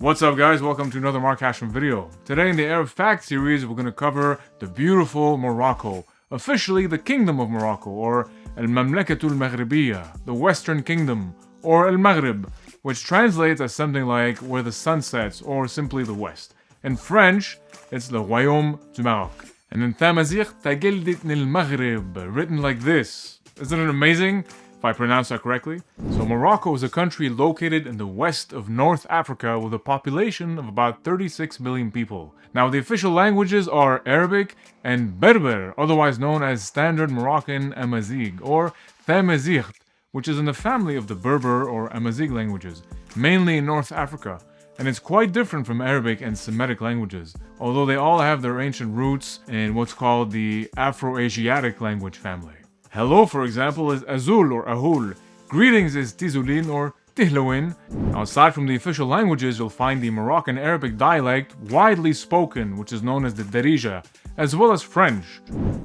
What's up guys, welcome to another Mark Hashim video. Today in the Arab Fact series we're going to cover the beautiful Morocco, officially the Kingdom of Morocco, or Al-Mamlakatul Maghribiya, the Western Kingdom, or Al-Maghrib, which translates as something like where the sun sets, or simply the West. In French, it's the Royaume du Maroc. And in Amazigh, Tagildit nil Maghrib, written like this. Isn't it amazing? If I pronounce that correctly. So Morocco is a country located in the west of North Africa with a population of about 36 million people. Now the official languages are Arabic and Berber, otherwise known as Standard Moroccan Amazigh, or Tamazight, which is in the family of the Berber or Amazigh languages, mainly in North Africa. And it's quite different from Arabic and Semitic languages, although they all have their ancient roots in what's called the Afro-Asiatic language family. Hello, for example, is Azul or Ahul. Greetings is Tizulin or Tihlawin. Now, aside from the official languages, you'll find the Moroccan Arabic dialect widely spoken, which is known as the Darija, as well as French.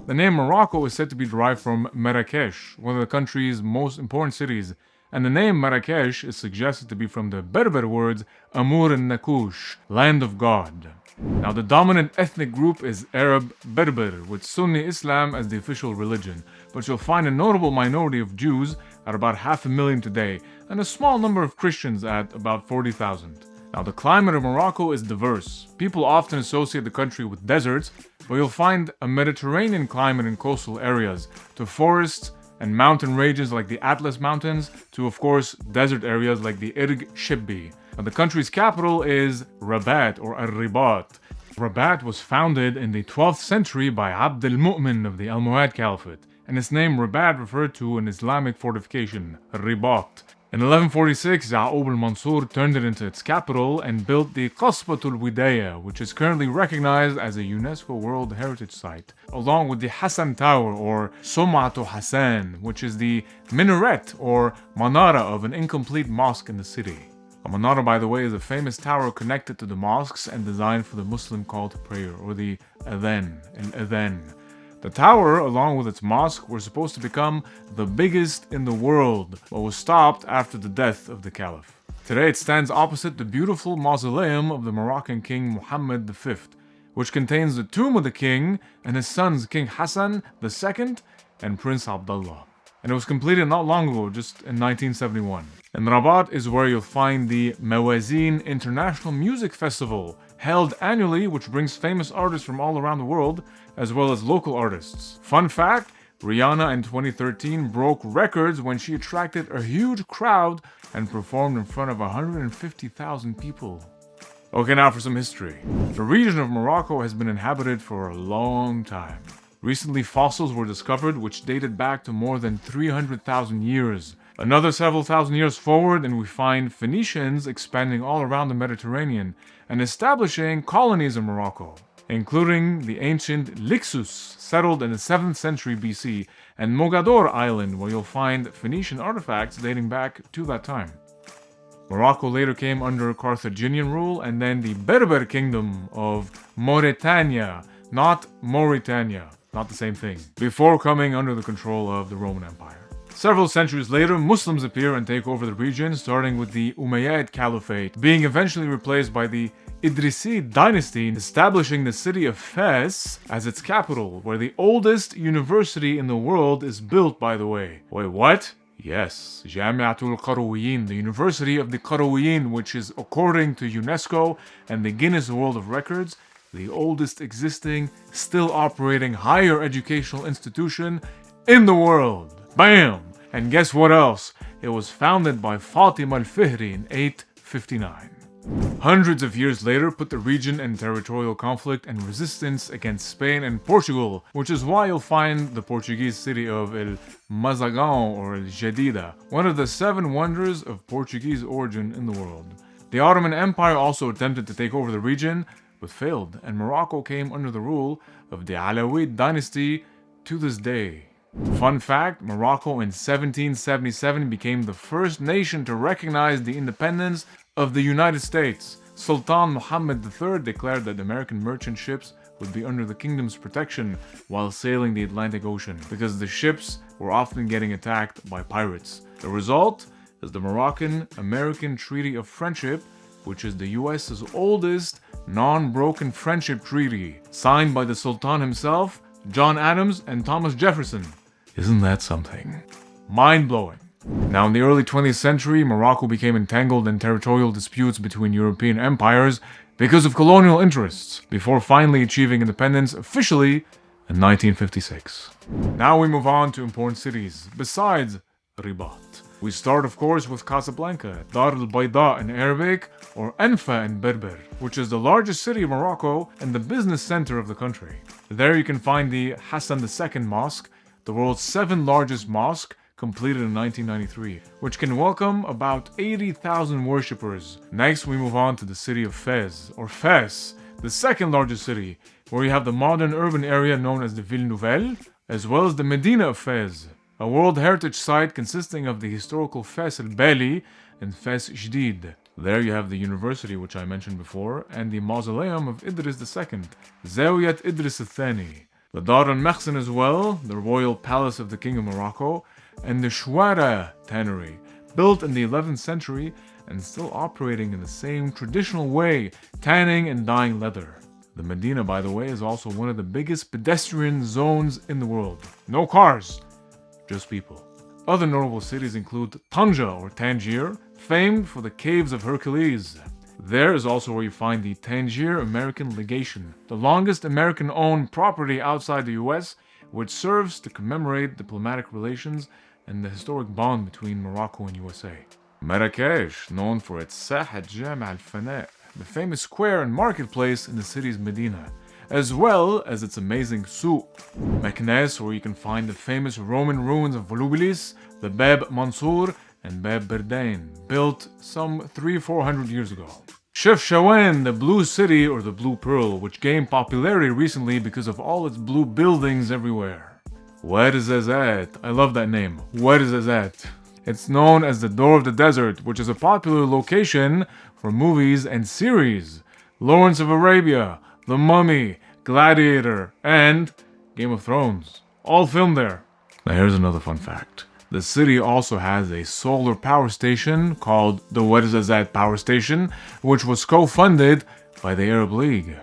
The name Morocco is said to be derived from Marrakesh, one of the country's most important cities, and the name Marrakesh is suggested to be from the Berber words Amur and Akush, land of God. Now, the dominant ethnic group is Arab Berber, with Sunni Islam as the official religion, but you'll find a notable minority of Jews at about 500,000 today, and a small number of Christians at about 40,000. Now, the climate of Morocco is diverse. People often associate the country with deserts, but you'll find a Mediterranean climate in coastal areas, to forests and mountain ranges like the Atlas Mountains, to, of course, desert areas like the Irg Shibbi. Now, the country's capital is Rabat or Ar-Ribat. Rabat was founded in the 12th century by Abd al-Mu'min of the Almohad Caliphate, and its name Rabat referred to an Islamic fortification, Ribat. In 1146, Ya'qub al-Mansur turned it into its capital and built the Qasbatul Widaya, which is currently recognized as a UNESCO World Heritage Site, along with the Hassan Tower or Somatu Hassan, which is the minaret or manara of an incomplete mosque in the city. A manara, by the way, is a famous tower connected to the mosques and designed for the Muslim call to prayer, or the adhan, al-adhan. The tower, along with its mosque, were supposed to become the biggest in the world, but was stopped after the death of the Caliph. Today it stands opposite the beautiful mausoleum of the Moroccan king Mohammed V, which contains the tomb of the king and his sons King Hassan II and Prince Abdullah. And it was completed not long ago, just in 1971. And Rabat is where you'll find the Mawazine International Music Festival, held annually, which brings famous artists from all around the world, as well as local artists. Fun fact, Rihanna in 2013 broke records when she attracted a huge crowd and performed in front of 150,000 people. Okay, now for some history. The region of Morocco has been inhabited for a long time. Recently, fossils were discovered which dated back to more than 300,000 years. Another several thousand years forward, and we find Phoenicians expanding all around the Mediterranean and establishing colonies in Morocco, including the ancient Lixus, settled in the 7th century BC, and Mogador Island, where you'll find Phoenician artifacts dating back to that time. Morocco later came under Carthaginian rule, and then the Berber kingdom of Mauritania, not Mauritania, not the same thing, before coming under the control of the Roman Empire. Several centuries later, Muslims appear and take over the region, starting with the Umayyad Caliphate, being eventually replaced by the Idrisid dynasty, establishing the city of Fez as its capital, where the oldest university in the world is built, by the way. Wait, what? Yes, Al-Qarawiyyin, the University of the Qarawiyyin, which is, according to UNESCO and the Guinness World of Records, the oldest existing, still operating higher educational institution in the world. Bam! And guess what else? It was founded by Fatima al-Fihri in 859. Hundreds of years later put the region in territorial conflict and resistance against Spain and Portugal, which is why you'll find the Portuguese city of El Mazagan or El Jadida, one of the 7 wonders of Portuguese origin in the world. The Ottoman Empire also attempted to take over the region, but failed, and Morocco came under the rule of the Alawid dynasty to this day. Fun fact, Morocco in 1777 became the first nation to recognize the independence of the United States. Sultan Muhammad III declared that American merchant ships would be under the kingdom's protection while sailing the Atlantic Ocean, because the ships were often getting attacked by pirates. The result is the Moroccan-American Treaty of Friendship, which is the US's oldest non-broken friendship treaty, signed by the Sultan himself, John Adams, and Thomas Jefferson. Isn't that something? Mind-blowing. Now, in the early 20th century, Morocco became entangled in territorial disputes between European empires because of colonial interests, before finally achieving independence officially in 1956. Now we move on to important cities, besides Rabat. We start, of course, with Casablanca, Dar al-Bayda in Arabic, or Anfa in Berber, which is the largest city of Morocco and the business center of the country. There you can find the Hassan II Mosque, the world's 7th largest mosque, completed in 1993, which can welcome about 80,000 worshippers. Next, we move on to the city of Fez, or Fes, the 2nd largest city, where you have the modern urban area known as the Ville Nouvelle, as well as the Medina of Fez, a World Heritage Site consisting of the historical Fes el-Bali and Fes Jdid. There you have the university, which I mentioned before, and the mausoleum of Idris II, Zawiyat Idris al-Thani, the Dar al-Mekhsen as well, the royal palace of the King of Morocco, and the Chouarah Tannery, built in the 11th century and still operating in the same traditional way, tanning and dyeing leather. The Medina, by the way, is also one of the biggest pedestrian zones in the world. No cars, just people. Other notable cities include Tanja or Tangier, famed for the caves of Hercules. There is also where you find the Tangier American Legation, the longest American-owned property outside the US, which serves to commemorate diplomatic relations and the historic bond between Morocco and USA. Marrakesh, known for its Sahat Jam' al-Fana, the famous square and marketplace in the city's Medina, as well as its amazing souk. Meknes, where you can find the famous Roman ruins of Volubilis, the Bab Mansour, and Bab Berdaine, built some 300-400 years ago. Chefchaouen, the Blue City or the Blue Pearl, which gained popularity recently because of all its blue buildings everywhere. Ouarzazate, I love that name, Ouarzazate. It's known as the Door of the Desert, which is a popular location for movies and series. Lawrence of Arabia, The Mummy, Gladiator, and Game of Thrones. All filmed there. Now here's another fun fact. The city also has a solar power station called the Ouarzazate Power Station, which was co-funded by the Arab League.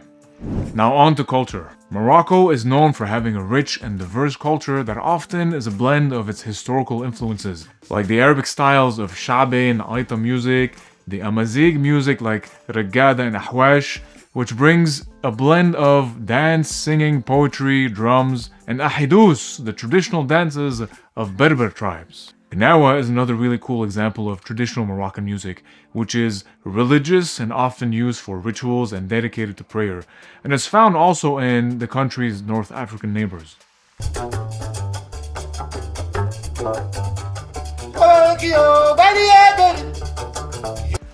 Now on to culture. Morocco is known for having a rich and diverse culture that often is a blend of its historical influences, like the Arabic styles of Sha'bi and Aita music, the Amazigh music like Reggada and Ahwash, which brings a blend of dance, singing, poetry, drums, and Ahidus, the traditional dances of Berber tribes. Gnawa is another really cool example of traditional Moroccan music, which is religious and often used for rituals and dedicated to prayer, and is found also in the country's North African neighbors.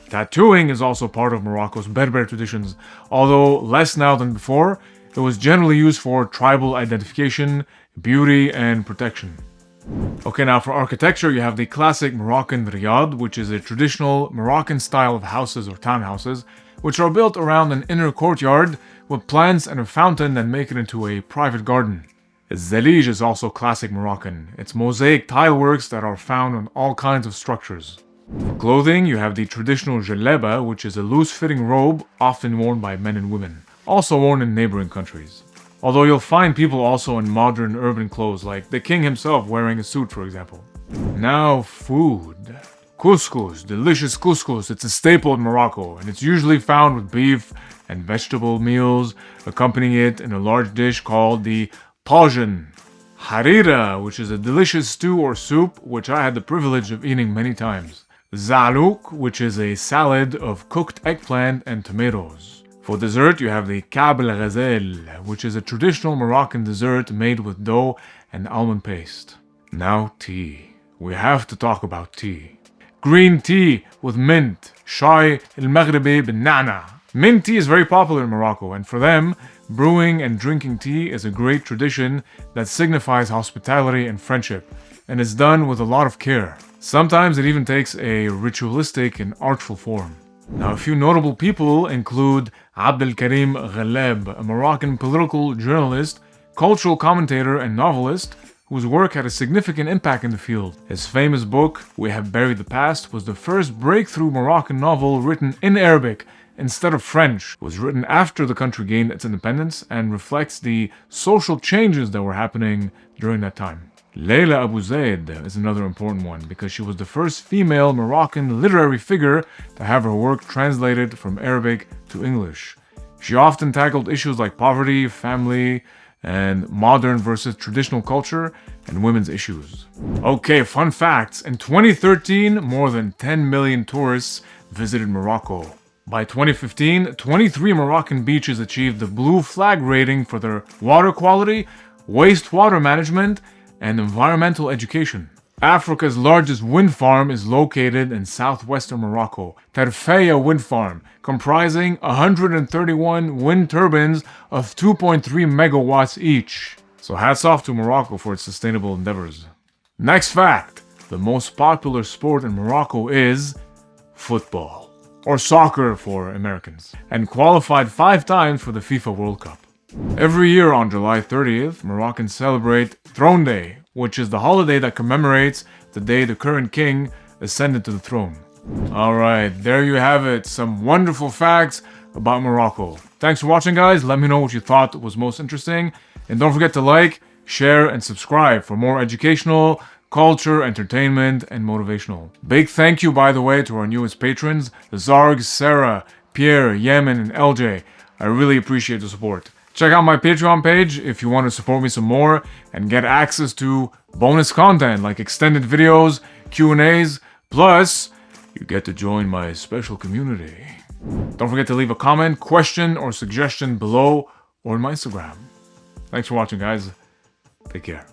Tattooing is also part of Morocco's Berber traditions, although less now than before. It was generally used for tribal identification, beauty, and protection. Okay, now for architecture, you have the classic Moroccan Riad, which is a traditional Moroccan style of houses or townhouses, which are built around an inner courtyard with plants and a fountain that make it into a private garden. Zalige is also classic Moroccan. It's mosaic tileworks that are found on all kinds of structures. For clothing, you have the traditional Djellaba, which is a loose-fitting robe often worn by men and women, also worn in neighboring countries. Although you'll find people also in modern urban clothes, like the king himself wearing a suit, for example. Now, food. Couscous, delicious couscous. It's a staple in Morocco, and it's usually found with beef and vegetable meals, accompanying it in a large dish called the tagine. Harira, which is a delicious stew or soup, which I had the privilege of eating many times. Zalouk, which is a salad of cooked eggplant and tomatoes. For dessert, you have the Kab el-Ghazal, which is a traditional Moroccan dessert made with dough and almond paste. Now tea. We have to talk about tea. Green tea with mint, Shai el-Maghribi bin-Na'na. Mint tea is very popular in Morocco, and for them, brewing and drinking tea is a great tradition that signifies hospitality and friendship, and is done with a lot of care. Sometimes it even takes a ritualistic and artful form. Now, a few notable people include Abdelkarim Ghallab, a Moroccan political journalist, cultural commentator and novelist, whose work had a significant impact in the field. His famous book, We Have Buried the Past, was the first breakthrough Moroccan novel written in Arabic instead of French. It was written after the country gained its independence and reflects the social changes that were happening during that time. Leila Abu Zaid is another important one because she was the first female Moroccan literary figure to have her work translated from Arabic to English. She often tackled issues like poverty, family, and modern versus traditional culture, and women's issues. Okay, fun facts. In 2013, more than 10 million tourists visited Morocco. By 2015, 23 Moroccan beaches achieved the Blue Flag rating for their water quality, wastewater management, and environmental education. Africa's largest wind farm is located in southwestern Morocco, Tarfaya Wind Farm, comprising 131 wind turbines of 2.3 megawatts each. So hats off to Morocco for its sustainable endeavors. Next fact, the most popular sport in Morocco is football, or soccer for Americans, and qualified 5 times for the FIFA World Cup. Every year on July 30th, Moroccans celebrate Throne Day, which is the holiday that commemorates the day the current king ascended to the throne. Alright, there you have it, some wonderful facts about Morocco. Thanks for watching, guys. Let me know what you thought was most interesting. And don't forget to like, share, and subscribe for more educational, culture, entertainment, and motivational. Big thank you, by the way, to our newest patrons, Zarg, Sarah, Pierre, Yemen, and LJ. I really appreciate the support. Check out my Patreon page if you want to support me some more and get access to bonus content like extended videos, Q&As, plus you get to join my special community. Don't forget to leave a comment, question, or suggestion below or on my Instagram. Thanks for watching, guys. Take care.